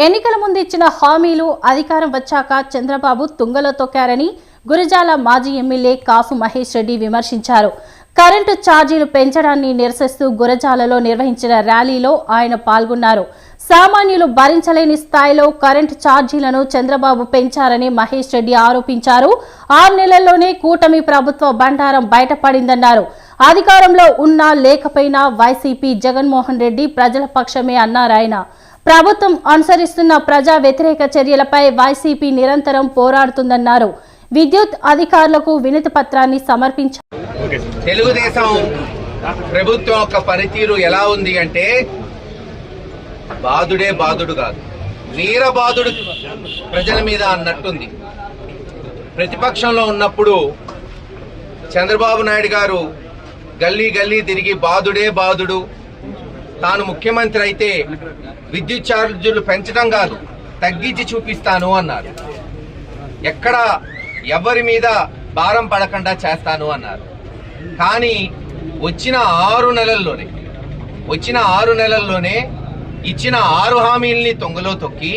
ఎన్నికల ముందు ఇచ్చిన హామీలు అధికారం వచ్చాక చంద్రబాబు తుంగలో తొక్కారని గురజాల మాజీ ఎమ్మెల్యే కాసు మహేష్ రెడ్డి విమర్శించారు. కరెంటు ఛార్జీలు పెంచడాన్ని నిరసిస్తూ గురజాలలో నిర్వహించిన ర్యాలీలో ఆయన పాల్గొన్నారు. సామాన్యులు భరించలేని స్థాయిలో కరెంటు ఛార్జీలను చంద్రబాబు పెంచారని మహేష్ రెడ్డి ఆరోపించారు. 6 నెలల్లోనే కూటమి ప్రభుత్వ బండారం బయటపడిందన్నారు. అధికారంలో ఉన్నా లేకపోయినా వైసీపీ జగన్మోహన్ రెడ్డి ప్రజల పక్షమే అన్నారాయన. ప్రభుత్వం అనుసరిస్తున్న ప్రజా వ్యతిరేక చర్యలపై వైసీపీ నిరంతరం పోరాడుతుందన్నారు. విద్యుత్ అధికారులకు వినతి పత్రాన్ని సమర్పించారు. తెలుగుదేశం ప్రభుత్వం యొక్క పనితీరు ఎలా ఉంది అంటే బాధుడే బాధుడు కాదు, వీరబాధుడు ప్రజల మీద అన్నట్టుంది. ప్రతిపక్షంలో ఉన్నప్పుడు చంద్రబాబు నాయుడు గారు గల్లీ గల్లీ తిరిగి బాధుడే బాధుడు, తాను ముఖ్యమంత్రి అయితే విద్యుత్ ఛార్జీలు పెంచడం కాదు తగ్గించి చూపిస్తాను అన్నారు. ఎక్కడ ఎవరి మీద భారం పడకుండా చేస్తాను అన్నారు. కానీ వచ్చిన 6 నెలల్లోనే ఇచ్చిన 6 హామీల్ని తొంగలో తొక్కి,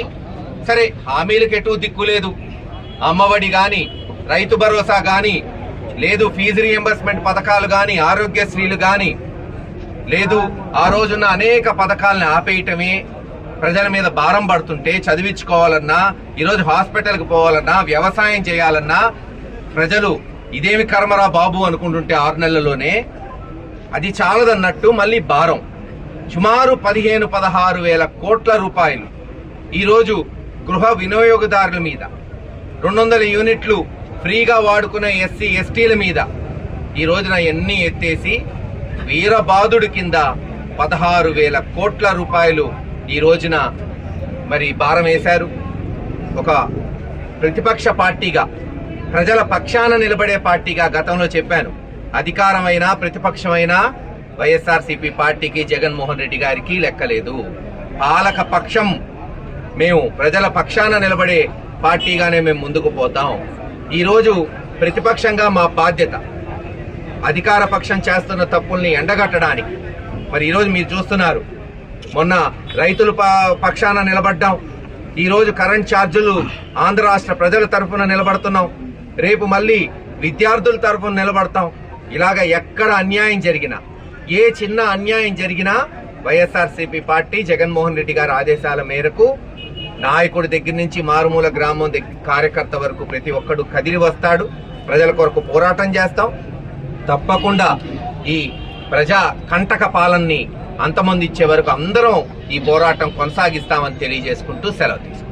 సరే హామీలకెటూ దిక్కులేదు, అమ్మఒడి గాని, రైతు భరోసా గాని, లేదు ఫీజు రీఎంబర్స్మెంట్ పథకాలు గాని, ఆరోగ్యశ్రీలు గాని, లేదు ఆ రోజున్న అనేక పథకాలను ఆపేయటమే. ప్రజల మీద భారం పడుతుంటే చదివించుకోవాలన్నా, ఈరోజు హాస్పిటల్కి పోవాలన్నా, వ్యవసాయం చేయాలన్నా ప్రజలు ఇదేమి కర్మరా బాబు అనుకుంటుంటే 6 నెలల్లోనే అది చాలదన్నట్టు మళ్ళీ భారం సుమారు 15-16 వేల కోట్ల రూపాయలు ఈరోజు గృహ వినియోగదారుల మీద, 200 యూనిట్లు ఫ్రీగా వాడుకునే ఎస్సీ ఎస్టీల మీద ఈ రోజున ఎన్ని ఎత్తేసి వీరబాదుడి కింద 16,000 కోట్ల రూపాయలు ఈ రోజున మరి భారం వేశారు. ఒక ప్రతిపక్ష పార్టీగా, ప్రజల పక్షాన నిలబడే పార్టీగా గతంలో చెప్పాను, అధికారమైనా ప్రతిపక్షమైనా వైఎస్ఆర్సీపీ పార్టీకి జగన్మోహన్ రెడ్డి గారికి లెక్కలేదు. పాలక పక్షం మేము, ప్రజల పక్షాన నిలబడే పార్టీగానే మేము ముందుకు పోతాం. ఈరోజు ప్రతిపక్షంగా మా బాధ్యత అధికార పక్షం చేస్తున్న తప్పుల్ని ఎండగట్టడానికి. మరి ఈరోజు మీరు చూస్తున్నారు, మొన్న రైతుల పక్షాన నిలబడ్డాం, ఈరోజు కరెంట్ ఛార్జీలు ఆంధ్ర రాష్ట్ర ప్రజల తరఫున నిలబడుతున్నాం, రేపు మళ్ళీ విద్యార్థుల తరఫున నిలబడతాం. ఇలాగ ఎక్కడ అన్యాయం జరిగినా, ఏ చిన్న అన్యాయం జరిగినా వైఎస్ఆర్సీపీ పార్టీ జగన్మోహన్ రెడ్డి గారి ఆదేశాల మేరకు నాయకుడి దగ్గర నుంచి మారుమూల గ్రామం కార్యకర్త వరకు ప్రతి ఒక్కడు కదిలి వస్తాడు. ప్రజల కొరకు పోరాటం చేస్తాం. తప్పకుండా ఈ ప్రజా కంటక పాలనని అంతమంది ఇచ్చే వరకు అందరం ఈ పోరాటం కొనసాగిస్తామని తెలియజేసుకుంటూ సెలవు తీసుకుంటాం.